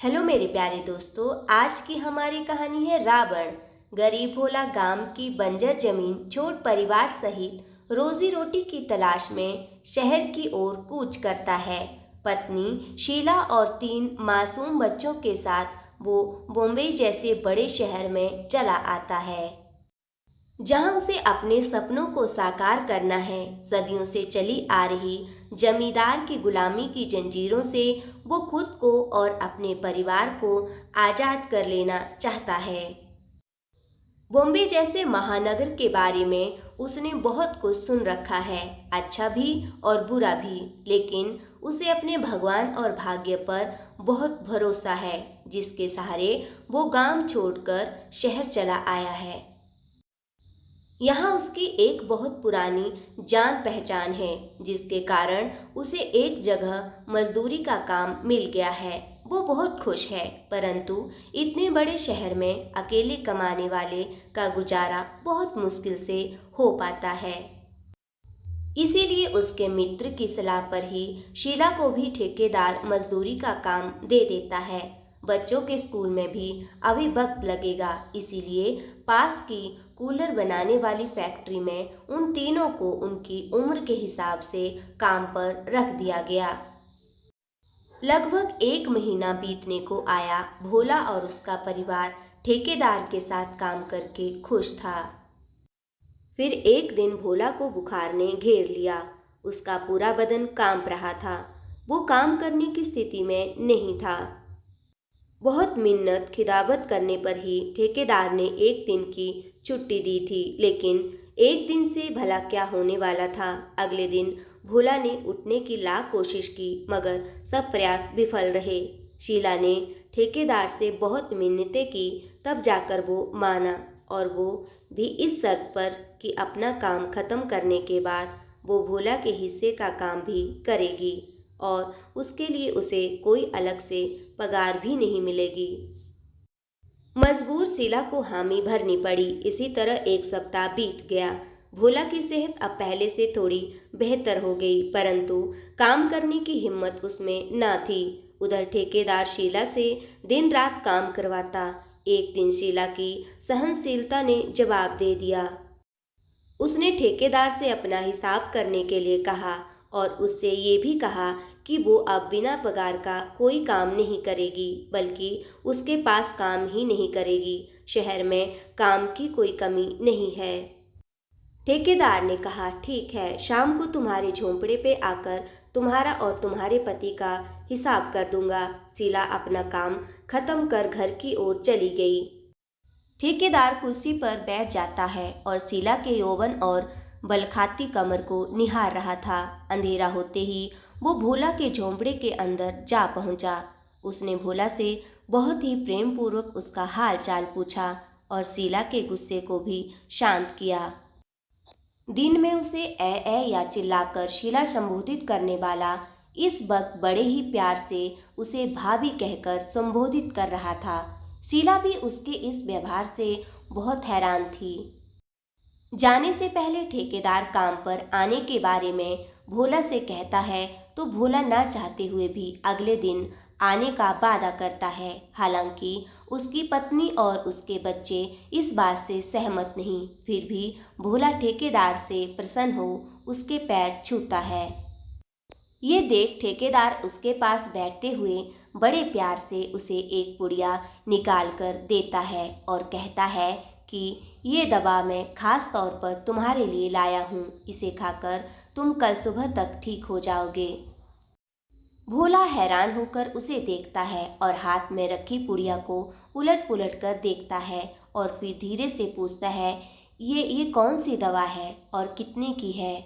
Hello मेरे प्यारे दोस्तों, आज की हमारी कहानी है रावण। गरीब भोला गांव की बंजर जमीन छोट परिवार सहित रोजी रोटी की तलाश में शहर की ओर कूच करता है। पत्नी शीला और 3 मासूम बच्चों के साथ वो बॉम्बे जैसे बड़े शहर में चला आता है, जहां उसे अपने सपनों को साकार करना है। सदियों से चली आ रही जमींदार की गुलामी की जंजीरों से वो खुद को और अपने परिवार को आजाद कर लेना चाहता है। बॉम्बे जैसे महानगर के बारे में उसने बहुत कुछ सुन रखा है, अच्छा भी और बुरा भी, लेकिन उसे अपने भगवान और भाग्य पर बहुत भरोसा है, जिसके सहारे वो गांव छोड़कर शहर चला आया है। यहाँ उसकी एक बहुत पुरानी जान पहचान है, जिसके कारण उसे एक जगह मजदूरी का काम मिल गया है। वो बहुत खुश है, परंतु इतने बड़े शहर में अकेले कमाने वाले का गुजारा बहुत मुश्किल से हो पाता है। इसीलिए उसके मित्र की सलाह पर ही शीला को भी ठेकेदार मजदूरी का काम दे देता है। बच्चों के स्कूल में भी अभी वक्त लगेगा, इसीलिए पास की कूलर बनाने वाली फैक्ट्री में उन तीनों को उनकी उम्र के हिसाब से काम पर रख दिया गया। लगभग 1 महीना बीतने को आया। भोला और उसका परिवार ठेकेदार के साथ काम करके खुश था। फिर एक दिन भोला को बुखार ने घेर लिया। उसका पूरा बदन कांप रहा था। वो काम करने की स्थिति में नहीं था। बहुत मिन्नत खिदामत करने पर ही ठेकेदार ने एक दिन की छुट्टी दी थी, लेकिन एक दिन से भला क्या होने वाला था। अगले दिन भोला ने उठने की लाख कोशिश की, मगर सब प्रयास विफल रहे। शीला ने ठेकेदार से बहुत मिन्नतें की, तब जाकर वो माना, और वो भी इस शर्त पर कि अपना काम खत्म करने के बाद वो भोला के हिस्से का काम भी करेगी और उसके लिए उसे कोई अलग से पगार भी नहीं मिलेगी। मजबूर शीला को हामी भरनी पड़ी। इसी तरह 1 सप्ताह बीत गया। भोला की सेहत अब पहले से थोड़ी बेहतर हो गई, परंतु काम करने की हिम्मत उसमें न थी। उधर ठेकेदार शीला से दिन रात काम करवाता। एक दिन शीला की सहनशीलता ने जवाब दे दिया। उसने ठेकेदार से अपना हिसाब करने के लिए कहा और उससे ये भी कहा कि वो अब बिना पगार का कोई काम नहीं करेगी, बल्कि उसके पास काम ही नहीं करेगी। शहर में काम की कोई कमी नहीं है। ठेकेदार ने कहा, ठीक है, शाम को तुम्हारे झोंपड़े पे आकर तुम्हारा और तुम्हारे पति का हिसाब कर दूंगा। शीला अपना काम खत्म कर घर की ओर चली गई। ठेकेदार कुर्सी पर बैठ जाता है और शीला के यौवन और बलखाती कमर को निहार रहा था। अंधेरा होते ही वो भोला के झोंपड़े के अंदर जा पहुंचा। उसने भोला से बहुत ही प्रेम पूर्वक उसका हाल चाल पूछा और शीला के गुस्से को भी शांत किया। दिन में उसे ए या चिल्लाकर शीला संबोधित करने वाला इस वक्त बड़े ही प्यार से उसे भाभी कहकर संबोधित कर रहा था। शीला भी उसके इस व्यवहार से बहुत हैरान थी। जाने से पहले ठेकेदार काम पर आने के बारे में भोला से कहता है, तो भोला ना चाहते हुए भी अगले दिन आने का वादा करता है। हालांकि उसकी पत्नी और उसके बच्चे इस बात से सहमत नहीं, फिर भी भोला ठेकेदार से प्रसन्न हो उसके पैर छूता है। ये देख ठेकेदार उसके पास बैठते हुए बड़े प्यार से उसे एक पुड़िया निकाल कर देता है और कहता है कि ये दवा मैं खास तौर पर तुम्हारे लिए लाया हूँ, इसे खाकर तुम कल सुबह तक ठीक हो जाओगे। भोला हैरान होकर उसे देखता है और हाथ में रखी पुड़िया को उलट पुलट कर देखता है और फिर धीरे से पूछता है, ये कौन सी दवा है और कितने की है।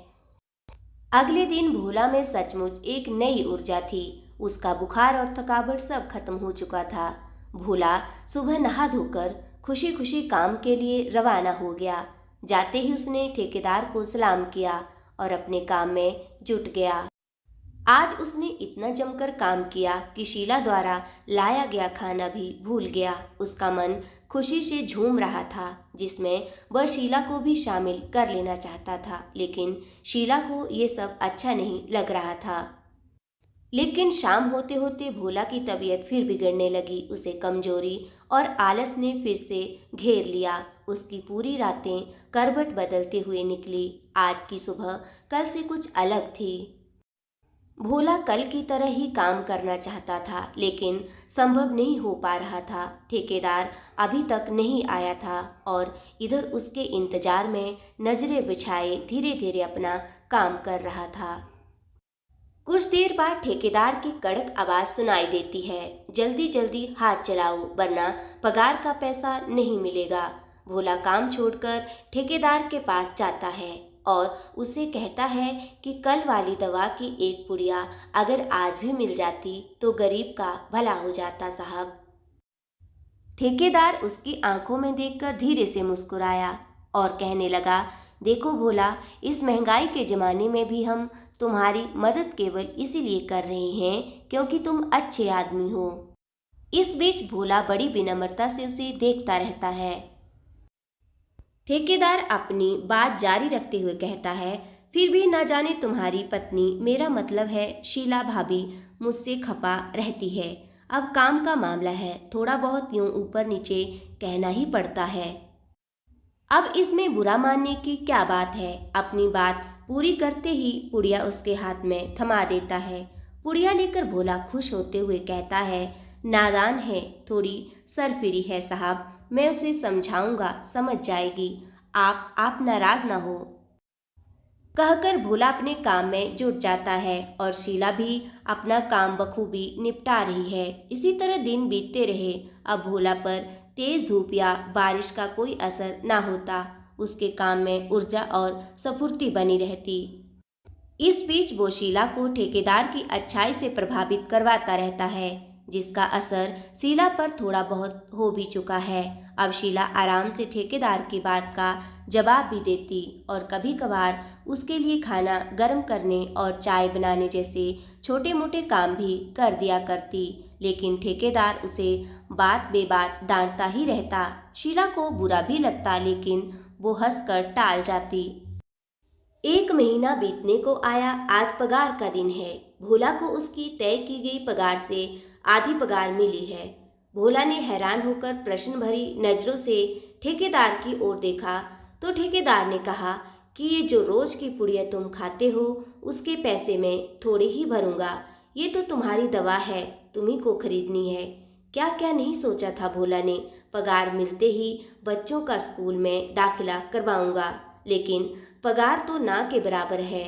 अगले दिन भोला में सचमुच एक नई ऊर्जा थी। उसका बुखार और थकावट सब खत्म हो चुका था। भोला सुबह नहा धोकर खुशी खुशी काम के लिए रवाना हो गया। जाते ही उसने ठेकेदार को सलाम किया और अपने काम में जुट गया। आज उसने इतना जमकर काम किया कि शीला द्वारा लाया गया खाना भी भूल गया। उसका मन खुशी से झूम रहा था, जिसमें वह शीला को भी शामिल कर लेना चाहता था, लेकिन शीला को ये सब अच्छा नहीं लग रहा था। लेकिन शाम होते होते भोला की तबीयत फिर बिगड़ने लगी। उसे कमजोरी और आलस ने फिर से घेर लिया। उसकी पूरी रातें करवट बदलते हुए निकली। आज की सुबह कल से कुछ अलग थी। भोला कल की तरह ही काम करना चाहता था, लेकिन संभव नहीं हो पा रहा था। ठेकेदार अभी तक नहीं आया था और इधर उसके इंतजार में नजरें बिछाए धीरे धीरे अपना काम कर रहा था। कुछ देर बाद ठेकेदार की कड़क आवाज सुनाई देती है, जल्दी जल्दी हाथ चलाओ वरना पगार का पैसा नहीं मिलेगा। भोला काम छोड़कर ठेकेदार के पास जाता है और उसे कहता है कि कल वाली दवा की एक पुड़िया अगर आज भी मिल जाती तो गरीब का भला हो जाता साहब। ठेकेदार उसकी आंखों में देखकर धीरे से मुस्कुराया और कहने लगा, देखो भोला, इस महंगाई के जमाने में भी हम तुम्हारी मदद केवल इसीलिए कर रहे हैं क्योंकि तुम अच्छे आदमी हो। इस बीच भोला बड़ी विनम्रता से उसे देखता रहता है। ठेकेदार अपनी बात जारी रखते हुए कहता है, फिर भी न जाने तुम्हारी पत्नी, मेरा मतलब है शीला भाभी, मुझसे खपा रहती है। अब काम का मामला है, थोड़ा बहुत यूं ऊपर नीचे कहना ही पड़ता है। अब इसमें बुरा मानने की क्या बात है। अपनी बात पूरी करते ही पुड़िया उसके हाथ में थमा देता है। पुड़िया लेकर भोला खुश होते हुए कहता है, नादान है, थोड़ी सरफिरी है साहब, मैं उसे समझाऊंगा, समझ जाएगी। आप नाराज ना हो। कहकर भोला अपने काम में जुट जाता है और शीला भी अपना काम बखूबी निपटा रही है। इसी तरह दिन बीतते रहे। अब भोला पर तेज धूप या बारिश का कोई असर ना होता। उसके काम में ऊर्जा और स्फूर्ति बनी रहती। इस बीच वो शीला को ठेकेदार की अच्छाई से प्रभावित करवाता रहता है, जिसका असर शीला पर थोड़ा बहुत हो भी चुका है। अब शीला आराम से ठेकेदार की बात का जवाब भी देती और कभी कभार उसके लिए खाना गर्म करने और चाय बनाने जैसे छोटे मोटे काम भी कर दिया करती। लेकिन ठेकेदार उसे बात बेबात डांटता ही रहता। शीला को बुरा भी लगता, लेकिन वो हंसकर टाल जाती। एक महीना बीतने को आया। आज पगार का दिन है। भोला को उसकी तय की गई पगार से आधी पगार मिली है। भोला ने हैरान होकर प्रश्न भरी नजरों से ठेकेदार की ओर देखा तो ठेकेदार ने कहा कि ये जो रोज की पुड़िया तुम खाते हो उसके पैसे मैं थोड़े ही भरूंगा। ये तो तुम्हारी दवा है, तुम्ही को खरीदनी है। क्या क्या नहीं सोचा था भोला ने। पगार मिलते ही बच्चों का स्कूल में दाखिला करवाऊंगा, लेकिन पगार तो ना के बराबर है।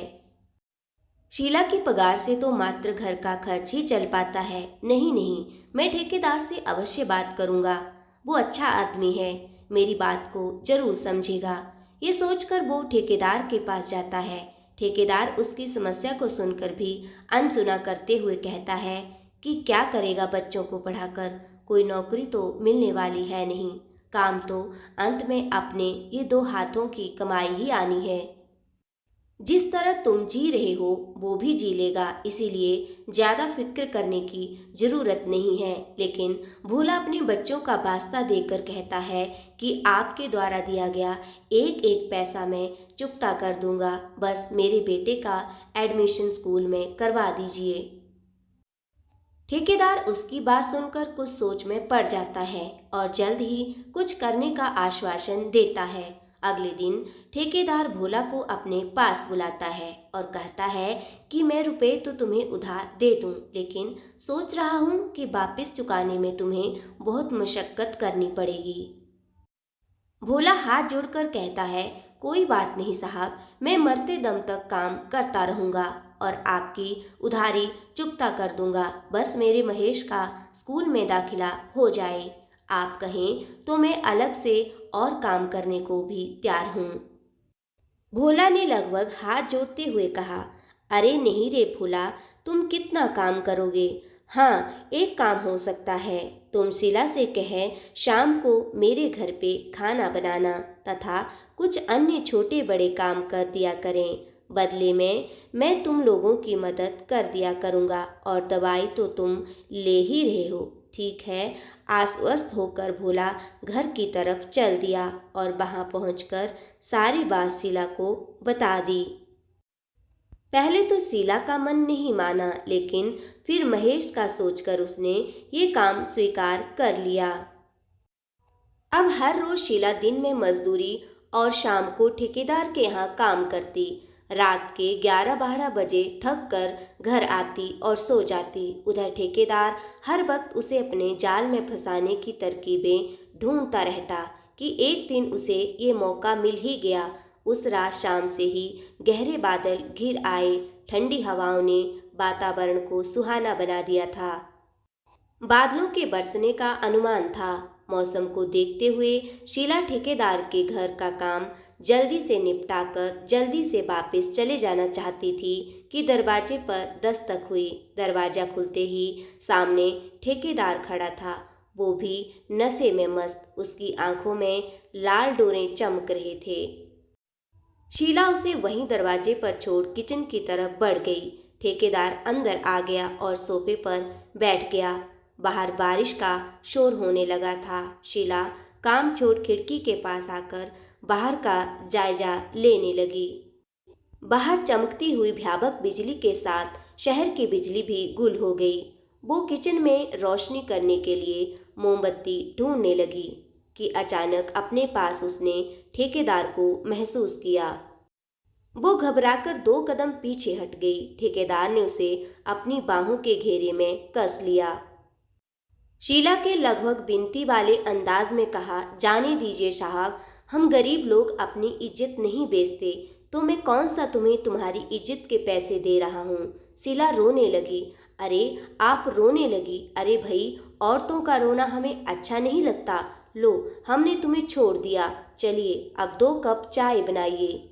शीला की पगार से तो मात्र घर का खर्च ही चल पाता है। नहीं नहीं, मैं ठेकेदार से अवश्य बात करूंगा। वो अच्छा आदमी है, मेरी बात को जरूर समझेगा। ये सोचकर वो ठेकेदार के पास जाता है। ठेकेदार उसकी समस्या को सुनकर भी अनसुना करते हुए कहता है कि क्या करेगा बच्चों को पढ़ाकर, कोई नौकरी तो मिलने वाली है नहीं। काम तो अंत में अपने ये दो हाथों की कमाई ही आनी है। जिस तरह तुम जी रहे हो वो भी जी लेगा, इसीलिए ज्यादा फिक्र करने की जरूरत नहीं है। लेकिन भोला अपने बच्चों का वास्ता देकर कहता है कि आपके द्वारा दिया गया एक एक पैसा मैं चुकता कर दूंगा, बस मेरे बेटे का एडमिशन स्कूल में करवा दीजिए। ठेकेदार उसकी बात सुनकर कुछ सोच में पड़ जाता है और जल्द ही कुछ करने का आश्वासन देता है। अगले दिन ठेकेदार भोला को अपने पास बुलाता है और कहता है कि मैं रुपए तो तुम्हें उधार दे दूं, लेकिन सोच रहा हूं कि वापस चुकाने में तुम्हें बहुत मशक्कत करनी पड़ेगी। भोला हाथ जोड़कर कहता है, कोई बात नहीं साहब, मैं मरते दम तक काम करता रहूंगा और आपकी उधारी चुकता कर दूंगा, बस मेरे महेश का स्कूल में दाखिला हो जाए। आप कहें तो मैं अलग से और काम करने को भी तैयार हूँ। भोला ने लगभग हाथ जोड़ते हुए कहा, अरे नहीं रे भोला, तुम कितना काम करोगे। हाँ, एक काम हो सकता है, तुम शीला से कहे शाम को मेरे घर पे खाना बनाना तथा कुछ अन्य छोटे बड़े काम कर दिया करें। बदले में मैं तुम लोगों की मदद कर दिया करूँगा और दवाई तो तुम ले ही रहे हो, ठीक है। आश्वस्त होकर भोला घर की तरफ चल दिया और वहां पहुंचकर सारी बात शीला को बता दी। पहले तो शीला का मन नहीं माना, लेकिन फिर महेश का सोचकर उसने ये काम स्वीकार कर लिया। अब हर रोज शीला दिन में मजदूरी और शाम को ठेकेदार के यहाँ काम करती। रात के 11-12 बजे थक कर घर आती और सो जाती। उधर ठेकेदार हर वक्त उसे अपने जाल में फंसाने की तरकीबें ढूंढता रहता कि एक दिन उसे ये मौका मिल ही गया। उस रात शाम से ही गहरे बादल घिर आए। ठंडी हवाओं ने वातावरण को सुहाना बना दिया था। बादलों के बरसने का अनुमान था। मौसम को देखते हुए शीला ठेकेदार के घर का काम जल्दी से निपटाकर जल्दी से वापस चले जाना चाहती थी कि दरवाजे पर दस्तक हुई। दरवाजा खुलते ही सामने ठेकेदार खड़ा था, वो भी नशे में मस्त। उसकी आंखों में लाल डोरें चमक रहे थे। शीला उसे वहीं दरवाजे पर छोड़ किचन की तरफ बढ़ गई। ठेकेदार अंदर आ गया और सोफे पर बैठ गया। बाहर बारिश का शोर होने लगा था। शीला काम छोड़ खिड़की के पास आकर बाहर का जायजा लेने लगी। बाहर चमकती हुई भयावह बिजली के साथ शहर की बिजली भी गुल हो गई। वो किचन में रोशनी करने के लिए मोमबत्ती ढूंढने लगी कि अचानक अपने पास उसने ठेकेदार को महसूस किया। वो घबराकर 2 कदम पीछे हट गई। ठेकेदार ने उसे अपनी बाहों के घेरे में कस लिया। शीला के लगभग विनती वाले अंदाज में कहा, जाने दीजिए साहब, हम गरीब लोग अपनी इज्जत नहीं बेचते, तो मैं कौन सा तुम्हें तुम्हारी इज्जत के पैसे दे रहा हूँ। शीला रोने लगी। अरे आप रोने लगी? अरे भाई, औरतों का रोना हमें अच्छा नहीं लगता। लो, हमने तुम्हें छोड़ दिया, चलिए अब 2 कप चाय बनाइए,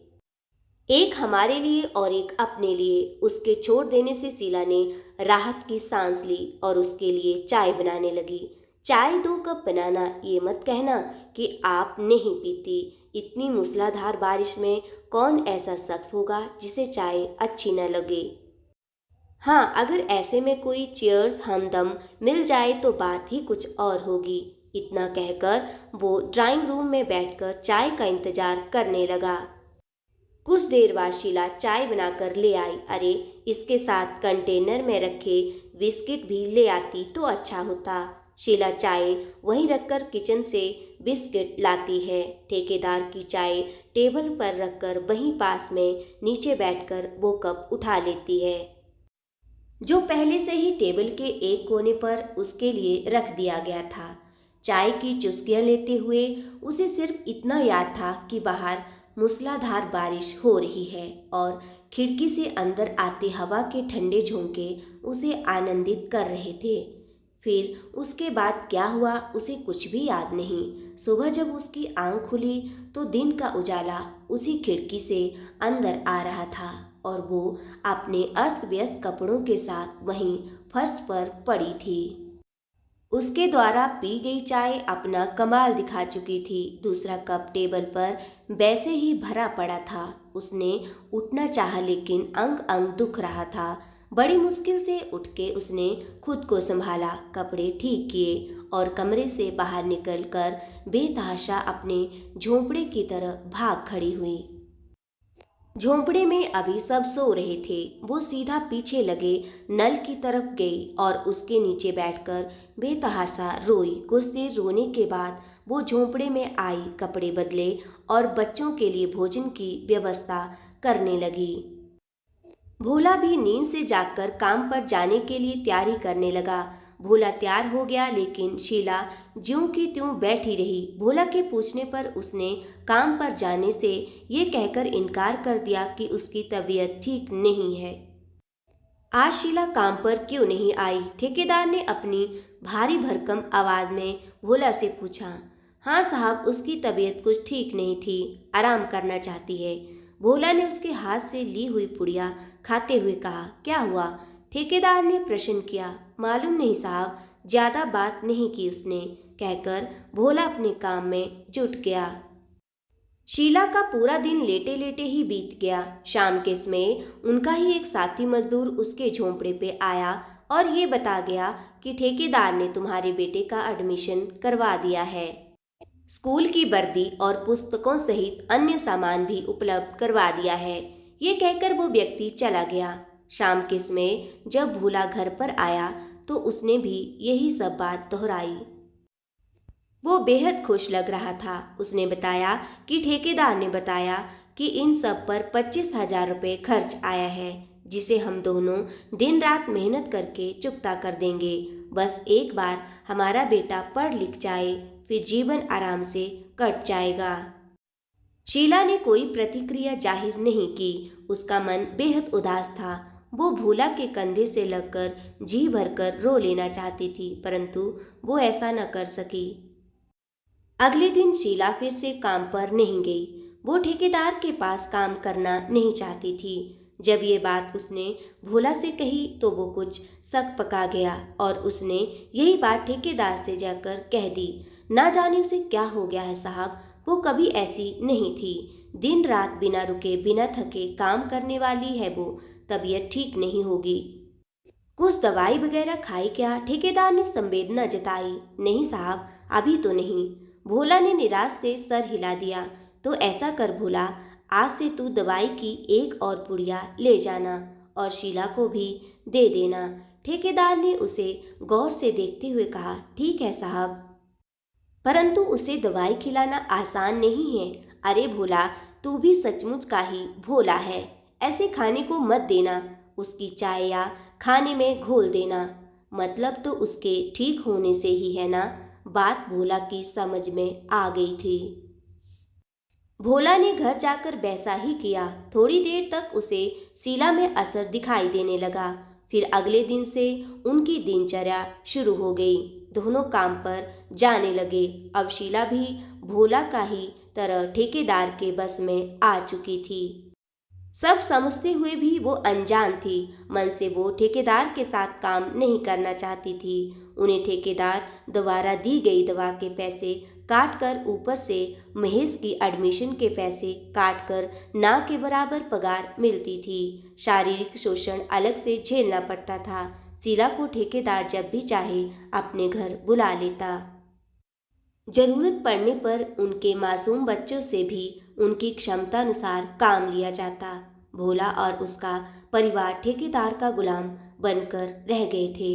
एक हमारे लिए और एक अपने लिए। उसके छोड़ देने से शीला ने राहत की सांस ली और उसके लिए चाय बनाने लगी। चाय 2 कप बनाना, ये मत कहना कि आप नहीं पीती। इतनी मूसलाधार बारिश में कौन ऐसा शख्स होगा जिसे चाय अच्छी न लगे। हाँ, अगर ऐसे में कोई चीयर्स हमदम मिल जाए तो बात ही कुछ और होगी। इतना कहकर वो ड्राइंग रूम में बैठकर चाय का इंतजार करने लगा। कुछ देर बाद शीला चाय बनाकर ले आई। अरे, इसके साथ कंटेनर में रखे बिस्किट भी ले आती तो अच्छा होता। शीला चाय वहीं रखकर किचन से बिस्किट लाती है। ठेकेदार की चाय टेबल पर रखकर वहीं पास में नीचे बैठकर वो कप उठा लेती है, जो पहले से ही टेबल के एक कोने पर उसके लिए रख दिया गया था। चाय की चुस्कियां लेते हुए उसे सिर्फ इतना याद था कि बाहर मूसलाधार बारिश हो रही है और खिड़की से अंदर आती हवा के ठंडे झोंके उसे आनंदित कर रहे थे। फिर उसके बाद क्या हुआ उसे कुछ भी याद नहीं। सुबह जब उसकी आंख खुली तो दिन का उजाला उसी खिड़की से अंदर आ रहा था और वो अपने अस्त व्यस्त कपड़ों के साथ वहीं फर्श पर पड़ी थी। उसके द्वारा पी गई चाय अपना कमाल दिखा चुकी थी। दूसरा कप टेबल पर वैसे ही भरा पड़ा था। उसने उठना चाहा लेकिन अंग अंग दुख रहा था। बड़ी मुश्किल से उठ के उसने खुद को संभाला, कपड़े ठीक किए और कमरे से बाहर निकलकर बेतहाशा अपने झोंपड़े की तरफ भाग खड़ी हुई। झोंपड़े में अभी सब सो रहे थे। वो सीधा पीछे लगे नल की तरफ गई और उसके नीचे बैठकर बेतहाशा रोई। कुछ देर रोने के बाद वो झोंपड़े में आई, कपड़े बदले और बच्चों के लिए भोजन की व्यवस्था करने लगी। भोला भी नींद से जागकर काम पर जाने के लिए तैयारी करने लगा। भोला तैयार हो गया लेकिन शीला ज्यों की त्यों बैठी रही। भोला के पूछने पर उसने काम पर जाने से ये कहकर इनकार कर दिया कि उसकी तबीयत ठीक नहीं है। आज शीला काम पर क्यों नहीं आई? ठेकेदार ने अपनी भारी भरकम आवाज में भोला से पूछा। हाँ साहब, उसकी तबीयत कुछ ठीक नहीं थी, आराम करना चाहती है। भोला ने उसके हाथ से ली हुई पुड़िया खाते हुए कहा। क्या हुआ? ठेकेदार ने प्रश्न किया। मालूम नहीं साहब, ज्यादा बात नहीं की उसने, कहकर भोला अपने काम में जुट गया। शीला का पूरा दिन लेटे लेटे ही बीत गया। शाम के समय उनका ही एक साथी मजदूर उसके झोंपड़े पे आया और ये बता गया कि ठेकेदार ने तुम्हारे बेटे का एडमिशन करवा दिया है। स्कूल की वर्दी और पुस्तकों सहित अन्य सामान भी उपलब्ध करवा दिया है। ये कहकर वो व्यक्ति चला गया। शाम के समय जब भोला घर पर आया तो उसने भी यही सब बात दोहराई। वो बेहद खुश लग रहा था। उसने बताया कि ठेकेदार ने बताया कि इन सब पर 25,000 रुपये खर्च आया है, जिसे हम दोनों दिन रात मेहनत करके चुकता कर देंगे। बस एक बार हमारा बेटा पढ़ लिख जाए, फिर जीवन आराम से कट जाएगा। शीला ने कोई प्रतिक्रिया जाहिर नहीं की। उसका मन बेहद उदास था। वो भोला के कंधे से लगकर जी भरकर रो लेना चाहती थी, परंतु वो ऐसा न कर सकी। अगले दिन शीला फिर से काम पर नहीं गई। वो ठेकेदार के पास काम करना नहीं चाहती थी। जब ये बात उसने भोला से कही तो वो कुछ शक पका गया और उसने यही बात ठेकेदार से जाकर कह दी। ना जाने उसे क्या हो गया है साहब, वो कभी ऐसी नहीं थी। दिन रात बिना रुके बिना थके काम करने वाली है वो। तबीयत ठीक नहीं होगी। कुछ दवाई वगैरह खाई क्या? ठेकेदार ने संवेदना जताई। नहीं साहब, अभी तो नहीं। भोला ने निराश से सर हिला दिया। तो ऐसा कर भोला, आज से तू दवाई की एक और पुड़िया ले जाना और शीला को भी दे देना। ठेकेदार ने उसे गौर से देखते हुए कहा, ठीक है साहब, परंतु उसे दवाई खिलाना आसान नहीं है। अरे भोला, तू भी सचमुच का ही भोला है। ऐसे खाने को मत देना, उसकी चाय या खाने में घोल देना। मतलब तो उसके ठीक होने से ही है ना? बात भोला की समझ में आ गई थी। भोला ने घर जाकर वैसा ही किया। थोड़ी देर तक उसे शीला में असर दिखाई देने लगा। फिर अगले दिन से उनकी दिनचर्या शुरू हो गई। दोनों काम पर जाने लगे। अब शीला भी भोला का ही तरह ठेकेदार के बस में आ चुकी थी। सब समझते हुए भी वो अनजान थी। मन से वो ठेकेदार के साथ काम नहीं करना चाहती थी। उन्हें ठेकेदार द्वारा दी गई दवा के पैसे काटकर ऊपर से महेश की एडमिशन के पैसे काटकर ना के बराबर पगार मिलती थी। शारीरिक शोषण अलग से झेलना पड़ता था। शीला को ठेकेदार जब भी चाहे अपने घर बुला लेता। जरूरत पड़ने पर उनके मासूम बच्चों से भी उनकी क्षमतानुसार काम लिया जाता। भोला और उसका परिवार ठेकेदार का गुलाम बनकर रह गए थे।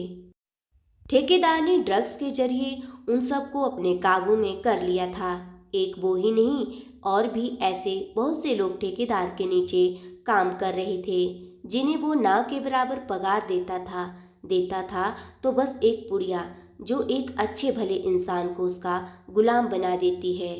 ठेकेदार ने ड्रग्स के जरिए उन सबको अपने काबू में कर लिया था। एक वो ही नहीं, और भी ऐसे बहुत से लोग ठेकेदार के नीचे काम कर रहे थे, जिन्हें वो ना के बराबर पगार देता था तो बस एक पुड़िया, जो एक अच्छे भले इंसान को उसका गुलाम बना देती है।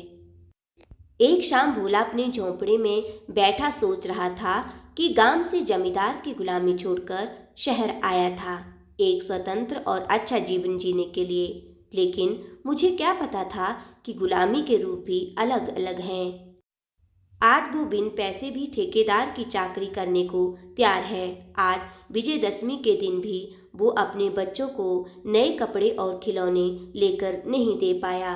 एक शाम भोला अपने झोंपड़े में बैठा सोच रहा था कि गांव से जमींदार की गुलामी छोड़कर शहर आया था एक स्वतंत्र और अच्छा जीवन जीने के लिए। लेकिन मुझे क्या पता था कि गुलामी के रूप भी अलग अलग हैं। आज वो बिन पैसे भी ठेकेदार की चाकरी करने को तैयार है। आज विजयदशमी के दिन भी वो अपने बच्चों को नए कपड़े और खिलौने लेकर नहीं दे पाया।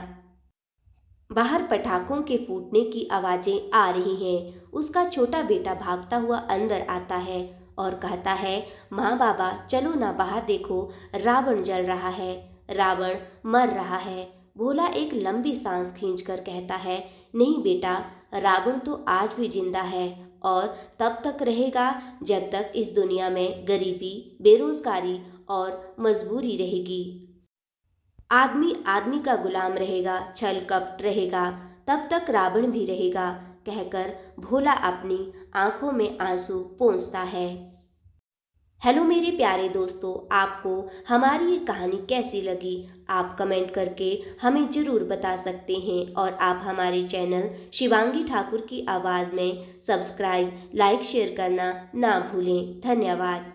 बाहर पटाखों के फूटने की आवाजें आ रही हैं। उसका छोटा बेटा भागता हुआ अंदर आता है और कहता है, माँ बाबा चलो ना बाहर देखो, रावण जल रहा है, रावण मर रहा है। भोला एक लंबी सांस खींचकर कहता है, नहीं बेटा, रावण तो आज भी जिंदा है और तब तक रहेगा जब तक इस दुनिया में गरीबी, बेरोजगारी और मजबूरी रहेगी। आदमी आदमी का गुलाम रहेगा, छल कपट रहेगा, तब तक रावण भी रहेगा, कहकर भोला अपनी आंखों में आंसू पोंछता है। हेलो मेरे प्यारे दोस्तों, आपको हमारी ये कहानी कैसी लगी? आप कमेंट करके हमें ज़रूर बता सकते हैं और आप हमारे चैनल शिवांगी ठाकुर की आवाज़ में सब्सक्राइब, लाइक, शेयर करना ना भूलें। धन्यवाद।